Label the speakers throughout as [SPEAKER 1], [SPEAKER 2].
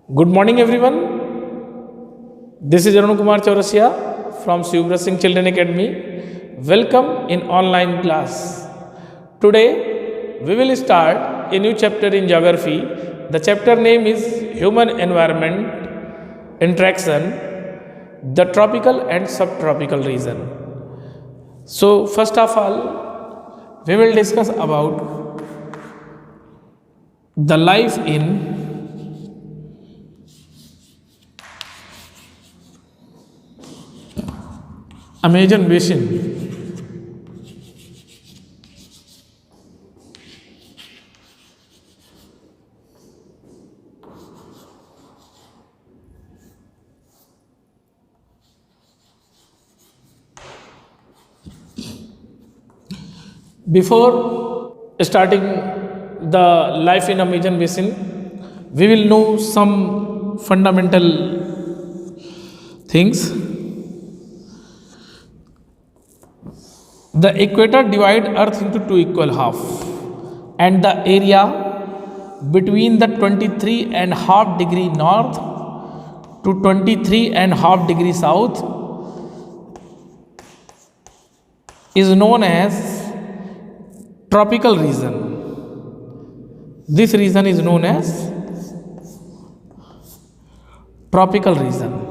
[SPEAKER 1] Good morning, everyone. This is Arun Kumar Chaurasia from Shivra Singh Children Academy. Welcome in online class. Today, we will start a new chapter in geography. The chapter name is Human Environment Interaction, the Tropical and Subtropical Region. So, first of all, we will discuss about the life in Amazon basin. Before starting the life in Amazon basin, we will know some fundamental things. The equator divides Earth into two equal half, and the area between the 23 and half degree north to 23 and half degree south is known as tropical region. This region is known as tropical region.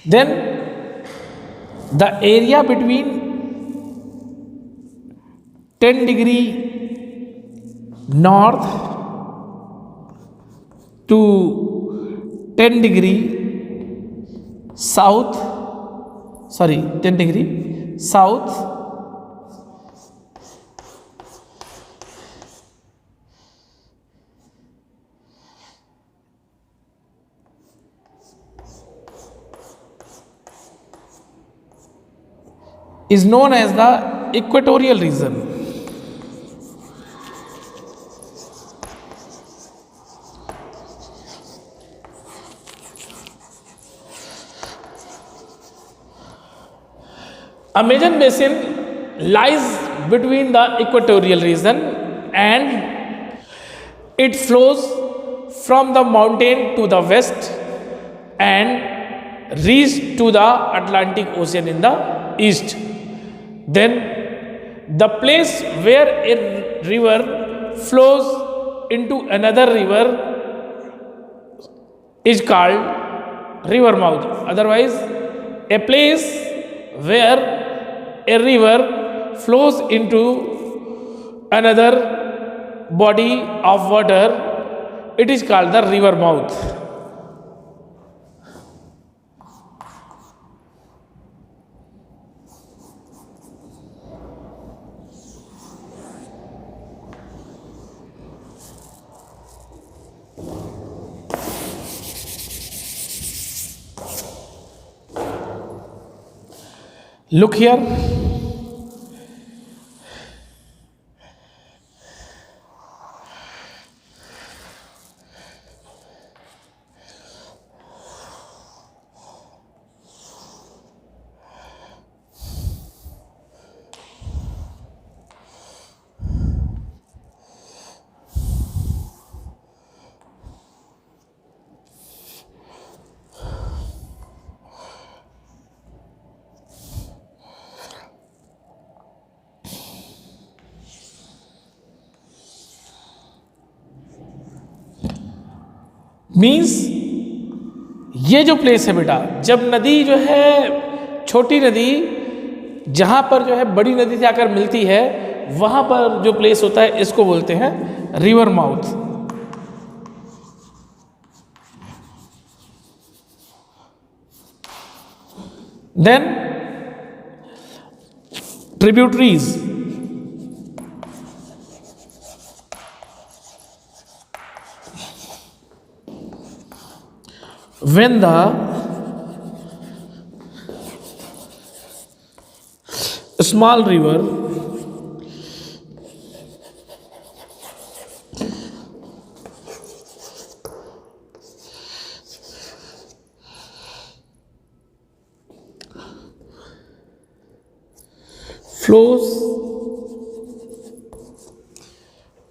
[SPEAKER 1] Then the area between 10 degree north to 10 degree south, 10 degree south is known as the equatorial region. Amazon basin lies between the equatorial region and it flows from the mountain to the west and reaches to the Atlantic Ocean in the east. Then the place where a river flows into another river is called river mouth. Otherwise, a place where a river flows into another body of water, it is called the river mouth. Look here. Means ये जो place है बेटा, जब नदी जो है छोटी नदी जहाँ पर जो है बड़ी नदी से आकर मिलती है, वहाँ पर जो प्लेस होता है इसको बोलते हैं river mouth. Then tributaries. When the small river flows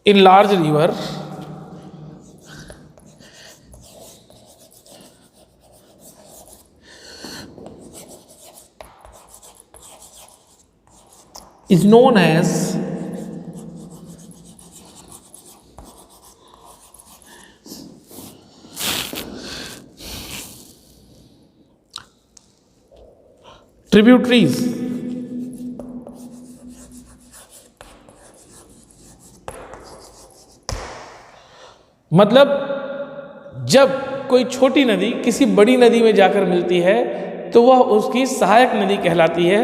[SPEAKER 1] in large river is known as tributaries. मतलब जब कोई छोटी नदी किसी बड़ी नदी में जाकर मिलती है तो वह उसकी सहायक नदी कहलाती है।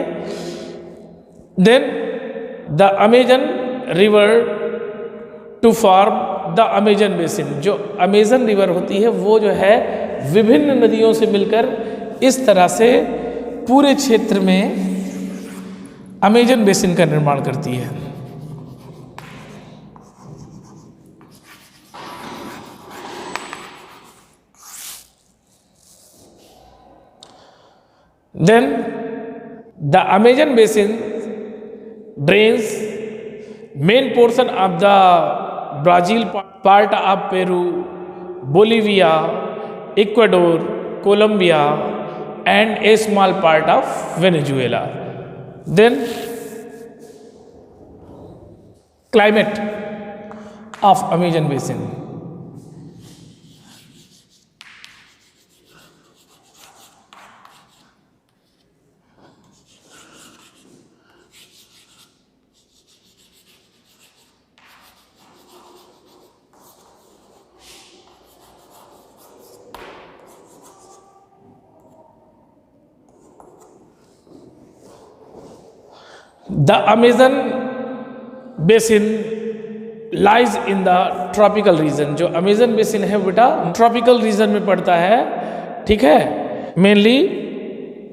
[SPEAKER 1] Then the Amazon river to form the Amazon basin, जो अमेजन रिवर होती है वो जो है विभिन्न नदियों से मिलकर इस तरह से पूरे क्षेत्र में अमेजन बेसिन का निर्माण करती है। Then the Amazon basin drains main portion of the Brazil, part of Peru, Bolivia, Ecuador, Colombia and a small part of Venezuela. Then climate of Amazon basin. The Amazon basin lies in the tropical region. जो Amazon basin है बेटा tropical region में पड़ता है, ठीक है। Mainly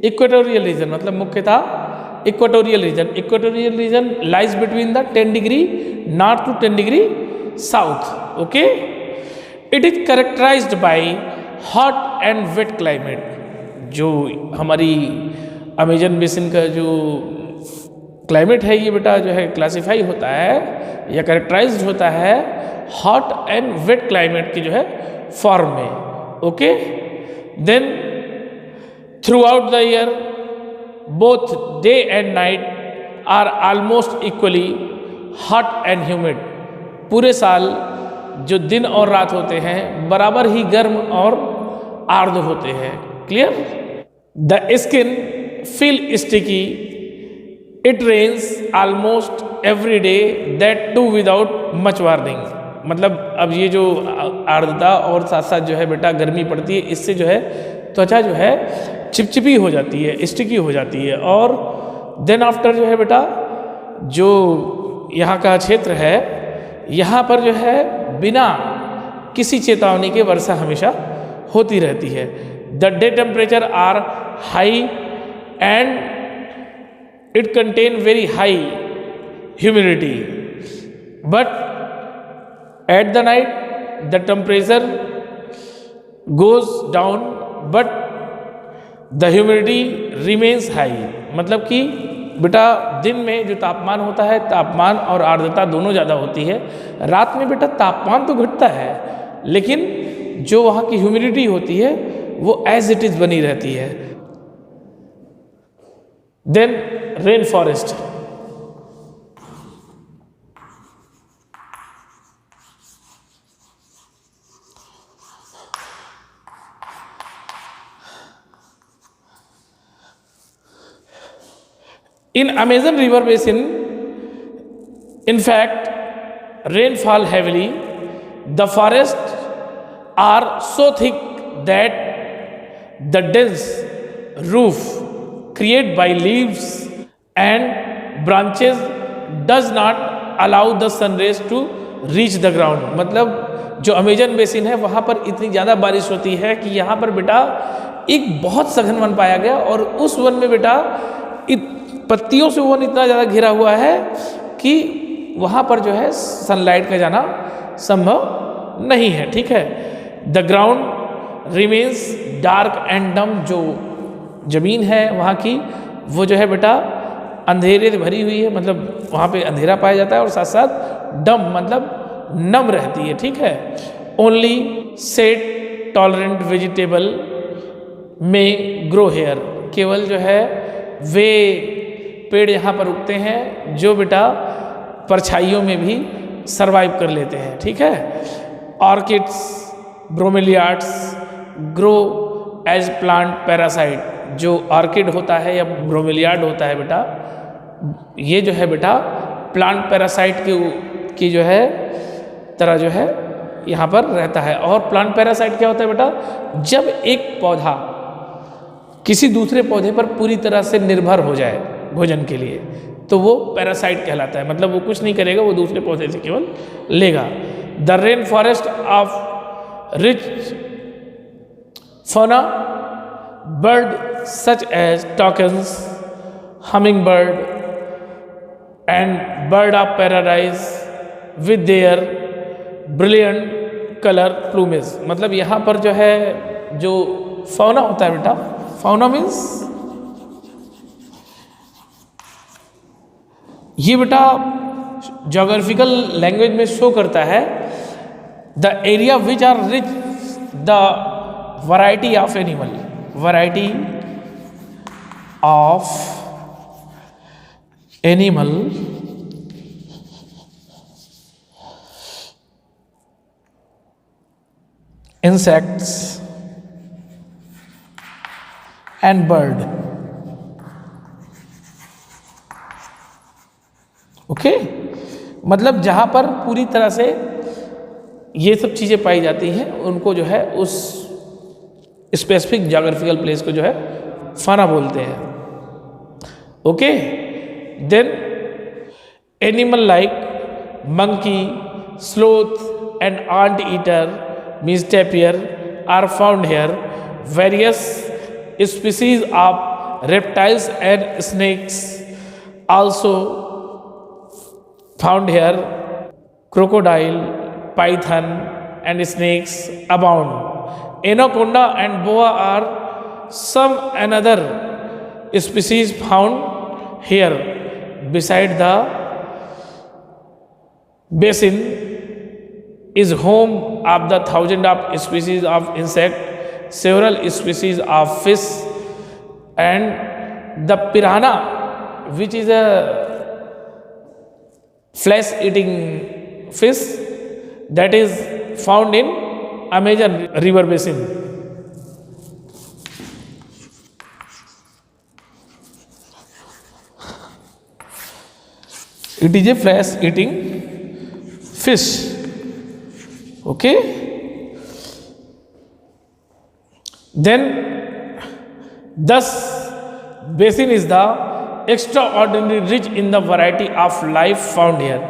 [SPEAKER 1] equatorial region, मतलब मुख्यतः equatorial region. Equatorial region lies between the 10 degree north to 10 degree south. Okay, it is characterised by hot and wet climate. जो हमारी अमेजन बेसिन का जो क्लाइमेट है ये बेटा जो है क्लासिफाई होता है या कैरेक्टराइज्ड होता है हॉट एंड वेट क्लाइमेट की जो है फॉर्म में। Okay, then throughout the year both day and night are almost equally hot and humid. पूरे साल जो दिन और रात होते हैं बराबर ही गर्म और आर्द्र होते हैं। Clear? The skin feel sticky, it rains almost every day, that too without much warning. मतलब अब ये जो आर्द्रता और साथ साथ जो है बेटा गर्मी पड़ती है, इससे जो है त्वचा जो है चिपचिपी हो जाती है, स्टिकी हो जाती है। और देन आफ्टर जो है बेटा जो यहाँ का क्षेत्र है यहाँ पर जो है बिना किसी चेतावनी के वर्षा हमेशा होती रहती है। The day temperature are high and it contain very high humidity, but at the night the temperature goes down but the humidity remains high। मतलब कि बेटा दिन में जो तापमान होता है, तापमान और आर्द्रता दोनों ज़्यादा होती है। रात में बेटा तापमान तो घटता है लेकिन जो वहाँ की ह्यूमिडिटी होती है वो एज इट इज़ बनी रहती है। Then rain forest, in Amazon river basin, in fact, rainfall heavily. The forests are so thick that the dense roof created by leaves and branches does not allow the sun rays to reach the ground। मतलब जो Amazon basin है वहाँ पर इतनी ज़्यादा बारिश होती है कि यहाँ पर बेटा एक बहुत सघन वन पाया गया और उस वन में बेटा पत्तियों से वन इतना ज़्यादा घिरा हुआ है कि वहाँ पर जो है सनलाइट का जाना संभव नहीं है। ठीक है, the ground remains dark and डम। जो ज़मीन है वहाँ की वो जो है बेटा अंधेरे से भरी हुई है, मतलब वहाँ पे अंधेरा पाया जाता है, और साथ साथ डम मतलब नम रहती है, ठीक है। ओनली सेट टॉलरेंट वेजिटेबल में ग्रो हेयर, केवल जो है वे पेड़ यहाँ पर उगते हैं जो बेटा परछाइयों में भी सरवाइव कर लेते हैं, ठीक है। Orchids, bromeliads grow as plant parasite, जो ऑर्किड होता है या ब्रोमेलियाड होता है बेटा, ये जो है बेटा प्लांट पैरासाइट की जो है तरह जो है यहाँ पर रहता है। और प्लांट पैरासाइट क्या होता है बेटा, जब एक पौधा किसी दूसरे पौधे पर पूरी तरह से निर्भर हो जाए भोजन के लिए, तो वो पैरासाइट कहलाता है, मतलब वो कुछ नहीं करेगा, वो दूसरे पौधे से केवल लेगा। The rain forest of rich fauna, bird such as toucans, hummingbird and bird of paradise with their brilliant color plumage, मतलब यहाँ पर जो है जो fauna होता है बेटा, fauna means ये बेटा जोग्राफिकल लैंग्वेज में शो करता है the area which are rich the variety of animal, variety of animal insects and bird, okay. मतलब जहां पर पूरी तरह से ये सब चीजें पाई जाती हैं, उनको जो है उस स्पेसिफिक जोग्राफिकल प्लेस को जो है फाना बोलते हैं, okay. Then animal like monkey, sloth and anteater means tapir are found here. Various species of reptiles and snakes also found here. Crocodile, python and snakes abound. Anaconda and boa are some another species found here. Beside the basin is home of the thousands of species of insect, several species of fish, and the piranha, which is a flesh-eating fish that is found in Amazon river basin. It is a flesh-eating fish, okay. Then thus basin is the extraordinary rich in the variety of life found here.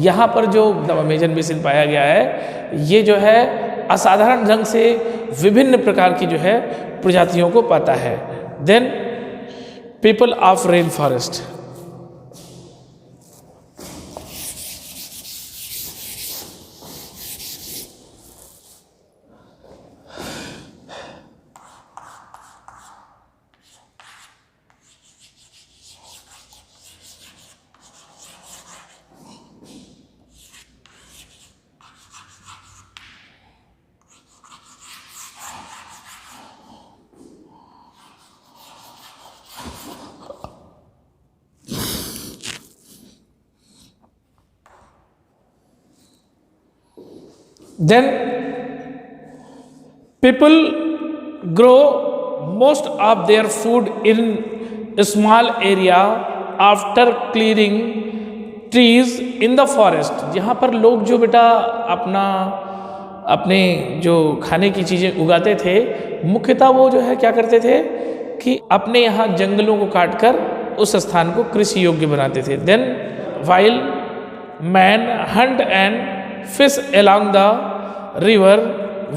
[SPEAKER 1] यहाँ पर जो Amazon basin पाया गया है, ये जो है असाधारण ढंग से विभिन्न प्रकार की जो है प्रजातियों को पाता है। Then people of rain forest, then people grow most of their food in a small area after clearing trees in the forest। यहाँ पर लोग जो बेटा अपने जो खाने की चीज़ें उगाते थे, मुख्यतः वो जो है क्या करते थे कि अपने यहाँ जंगलों को काटकर उस स्थान को कृषि योग्य बनाते थे। Then while man hunt and fish along the river,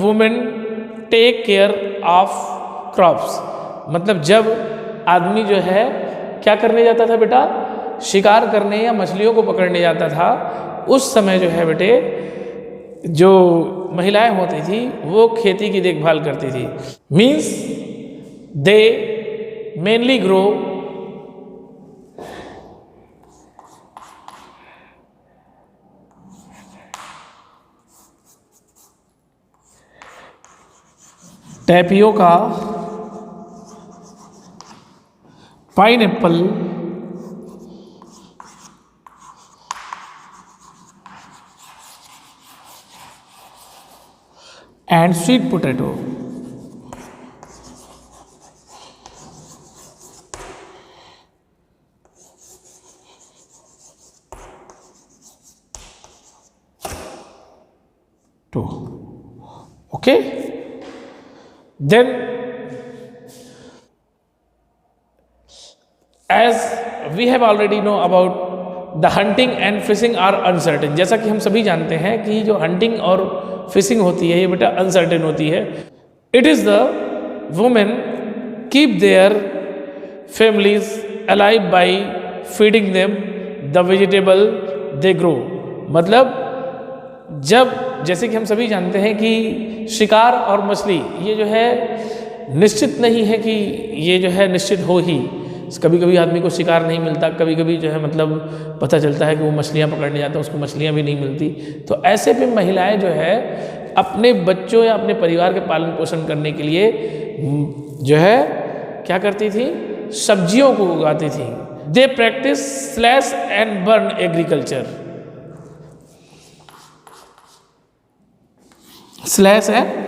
[SPEAKER 1] women take care of crops। मतलब जब आदमी जो है क्या करने जाता था बेटा, शिकार करने या मछलियों को पकड़ने जाता था, उस समय जो है बेटे जो महिलाएं होती थी वो खेती की देखभाल करती थी। Means they mainly grow tapioca, pineapple, and sweet potato. Two. Okay. Then, as we have already know about the hunting and fishing are uncertain, जैसा कि हम सभी जानते हैं कि जो हंटिंग और फिशिंग होती है ये बेटा अनसर्टेन होती है. It is the women keep their families alive by feeding them the vegetable they grow. मतलब जब, जैसे कि हम सभी जानते हैं कि शिकार और मछली ये जो है निश्चित नहीं है कि ये जो है निश्चित हो ही. कभी कभी आदमी को शिकार नहीं मिलता, कभी कभी जो है मतलब पता चलता है कि वो मछलियाँ पकड़ने जाता है, उसको मछलियाँ भी नहीं मिलती. तो ऐसे पे महिलाएं जो है अपने बच्चों या अपने परिवार के पालन पोषण करने के लिए जो है क्या करती थी, सब्जियों को उगाती थी. They practice slash and burn agriculture. Slash है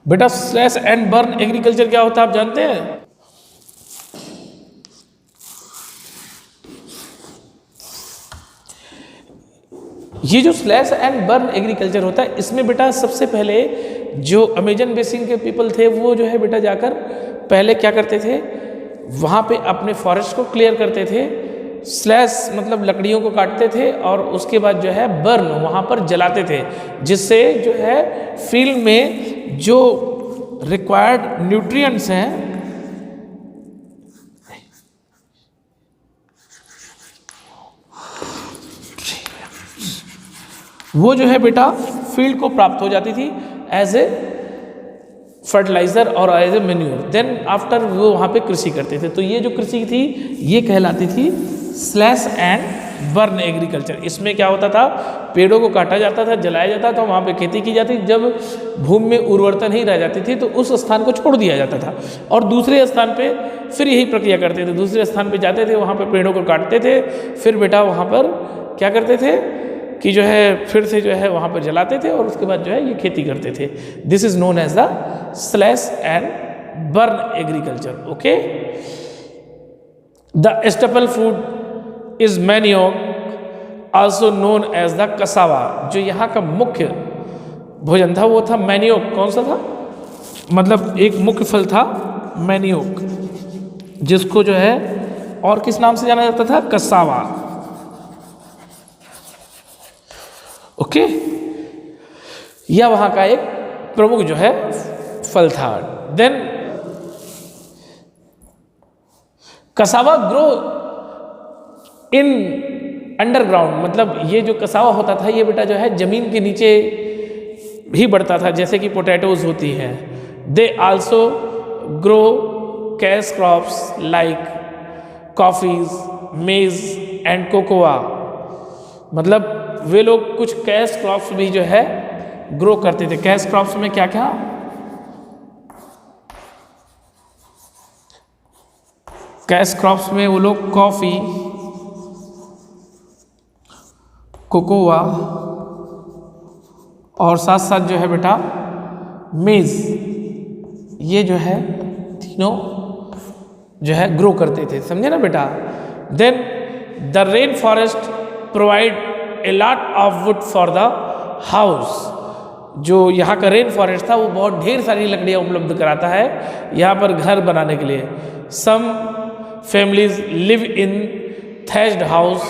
[SPEAKER 1] बेटा. स्लैश एंड बर्न एग्रीकल्चर क्या होता है आप जानते हैं? ये जो स्लैश एंड बर्न एग्रीकल्चर होता है इसमें बेटा सबसे पहले जो अमेजन बेसिन के पीपल थे वो जो है बेटा जाकर पहले क्या करते थे, वहाँ पे अपने फॉरेस्ट को क्लियर करते थे. स्लैश मतलब लकड़ियों को काटते थे और उसके बाद जो है बर्न वहाँ पर जलाते थे, जिससे जो है फील्ड में जो रिक्वायर्ड न्यूट्रिएंट्स हैं वो जो है बेटा फील्ड को प्राप्त हो जाती थी एज ए फर्टिलाइजर और as a manure. Then after वो वहाँ पे कृषि करते थे. तो ये जो कृषि थी ये कहलाती थी स्लैश एंड बर्न एग्रीकल्चर. इसमें क्या होता था, पेड़ों को काटा जाता था, जलाया जाता था, वहाँ पे खेती की जाती. जब भूमि में उर्वरता नहीं रह जाती थी तो उस स्थान को छोड़ दिया जाता था और दूसरे स्थान पे फिर यही प्रक्रिया करते थे. दूसरे स्थान पे जाते थे, वहाँ पे पेड़ों को काटते थे, फिर बेटा वहाँ पर क्या करते थे कि जो है फिर से जो है वहाँ पर जलाते थे और उसके बाद जो है ये खेती करते थे. This is known as the slash and burn agriculture. Okay. The staple food is manioc, also known as the cassava. जो यहाँ का मुख्य भोजन था वो था मैनियोक. कौन सा था, मतलब एक मुख्य फल था मैनियोक, जिसको जो है और किस नाम से जाना जाता था, कसावा. ओके. यह वहाँ का एक प्रमुख जो है फल था. Then cassava grow in underground. मतलब ये जो कसावा होता था ये बेटा जो है जमीन के नीचे भी बढ़ता था, जैसे कि पोटैटोज होती हैं. They also grow cash crops like coffees, मेज एंड कोकोआ. मतलब वे लोग कुछ कैश क्रॉप्स भी जो है ग्रो करते थे. कैश क्रॉप्स में क्या क्या, कैश क्रॉप्स में वो लोग कॉफ़ी, कोकोआ और साथ साथ जो है बेटा मेज़, ये जो है तीनों जो है ग्रो करते थे. समझे ना बेटा. Then the rain forest provide a lot of wood for the house. जो यहाँ का रेन फॉरेस्ट था वो बहुत ढेर सारी लकड़ियाँ उपलब्ध कराता है यहाँ पर घर बनाने के लिए. Some families live in thatched house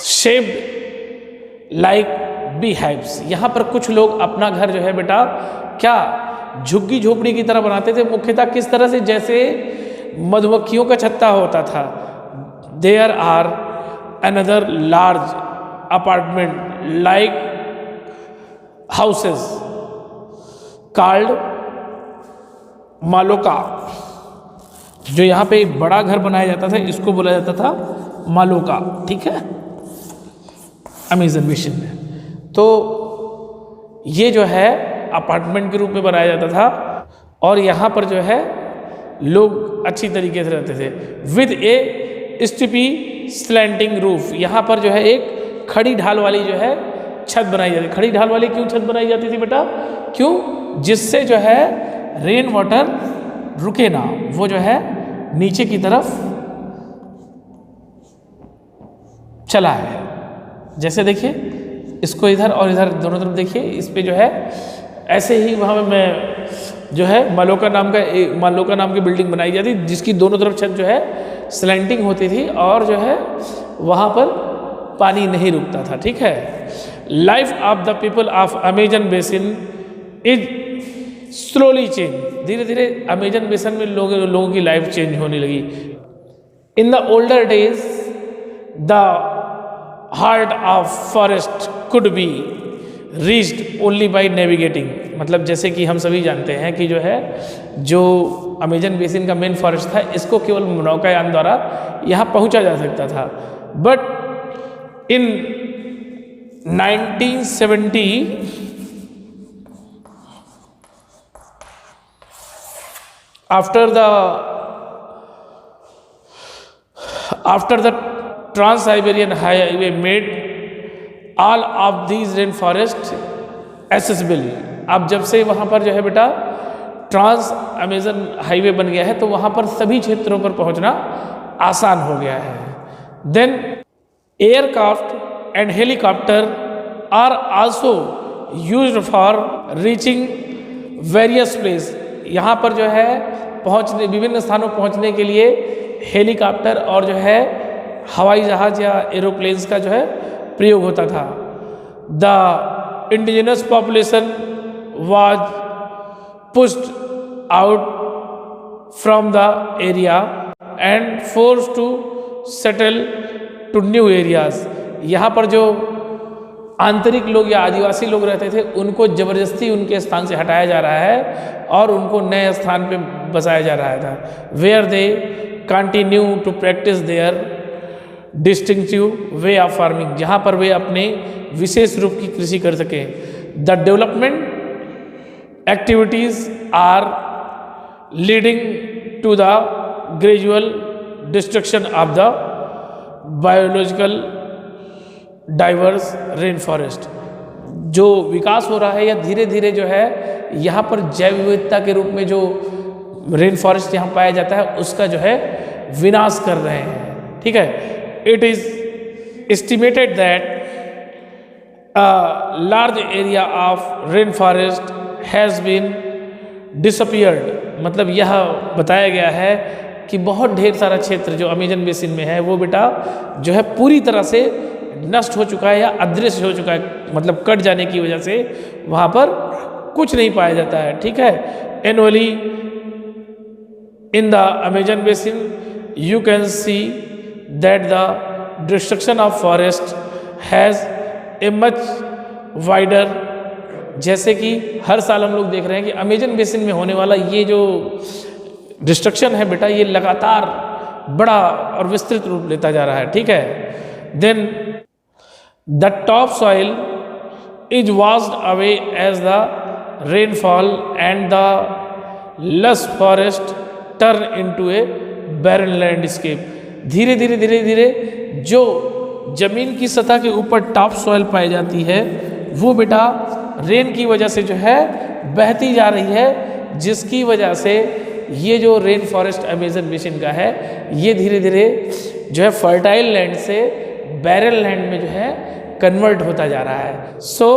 [SPEAKER 1] shaped like beehives. यहाँ पर कुछ लोग अपना घर जो है बेटा क्या झुग्गी झोपड़ी की तरह बनाते थे. मुख्यतः किस तरह से, जैसे मधुमक्खियों का छत्ता होता था. There are another large apartment like houses called maloca, जो यहाँ पे एक बड़ा घर बनाया जाता था इसको बोला जाता था मालोका, ठीक है, अमेज़न बेसिन में। तो ये जो है अपार्टमेंट के रूप में बनाया जाता था और यहाँ पर जो है लोग अच्छी तरीके से रहते थे। विद ए स्टिपी स्लैंटिंग रूफ, यहाँ पर जो है एक खड़ी ढाल वाली जो है छत बनाई जाती। खड़ी ढाल वाली क्यों छत बनाई जाती थी बेटा? क्यों? जिससे जो है रेन वाटर रुके ना, वो जो है नीचे की तरफ चला है। जैसे देखिए इसको इधर और इधर दोनों तरफ देखिए, इस पे जो है ऐसे ही वहाँ में जो है मालोका नाम की बिल्डिंग बनाई जाती जिसकी दोनों तरफ छत जो है स्लैंटिंग होती थी और जो है वहाँ पर पानी नहीं रुकता था, ठीक है। Life of the people of Amazon basin is slowly change, धीरे धीरे अमेजन बेसिन में लोगों की लाइफ चेंज होने लगी। In the older days the heart of forest could be reached only by navigating, मतलब जैसे कि हम सभी जानते हैं कि जो है जो अमेजन बेसिन का मेन फॉरेस्ट था इसको केवल नौकायान द्वारा यहाँ पहुँचा जा सकता था। But in 1970 after the Trans-Siberian Highway made all of these rainforest accessible, अब जब से वहाँ पर जो है बेटा ट्रांस अमेजन हाईवे बन गया है तो वहाँ पर सभी क्षेत्रों पर पहुँचना आसान हो गया है। Then aircraft and helicopter are also used for reaching various place, यहाँ पर जो है पहुँचने विभिन्न स्थानों पहुँचने के लिए हेलीकॉप्टर और जो है हवाई जहाज़ या एरोप्लेन्स का जो है प्रयोग होता था। The indigenous population was pushed out from the area and forced to settle to new areas, यहाँ पर जो आंतरिक लोग या आदिवासी लोग रहते थे उनको ज़बरदस्ती उनके स्थान से हटाया जा रहा है और उनको नए स्थान पे बसाया जा रहा था। Where they continue to practise their distinctive way of farming, जहाँ पर वे अपने विशेष रूप की कृषि कर सकें। The development activities are leading to the gradual destruction of the biological diverse rain forest, जो विकास हो रहा है या धीरे धीरे जो है यहाँ पर जैव विविधता के रूप में जो रेन फॉरेस्ट यहाँ पाया जाता है उसका जो है विनाश कर रहे हैं, ठीक है। It is estimated that a large area of rain forest has been disappeared, मतलब यह बताया गया है कि बहुत ढेर सारा क्षेत्र जो अमेजन बेसिन में है वो बेटा जो है पूरी तरह से नष्ट हो चुका है या अदृश्य हो चुका है, मतलब कट जाने की वजह से वहाँ पर कुछ नहीं पाया जाता है, ठीक है। Annually in the Amazon basin you can see that the destruction of forest has a much wider, जैसे कि हर साल हम लोग देख रहे हैं कि अमेजन बेसिन में होने वाला ये जो डिस्ट्रक्शन है बेटा ये लगातार बड़ा और विस्तृत रूप लेता जा रहा है, ठीक है। Then the top soil is washed away as the rainfall and the lush forest turn into a barren landscape, धीरे धीरे धीरे धीरे जो जमीन की सतह के ऊपर टॉप सॉइल पाई जाती है वो बेटा रेन की वजह से जो है बहती जा रही है, जिसकी वजह से ये जो रेन फॉरेस्ट अमेजन बेसिन का है ये धीरे धीरे जो है फर्टाइल लैंड से बैरन लैंड में जो है कन्वर्ट होता जा रहा है। So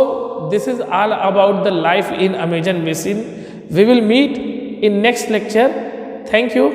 [SPEAKER 1] this is all about the life in Amazon basin. We will meet in next lecture. Thank you.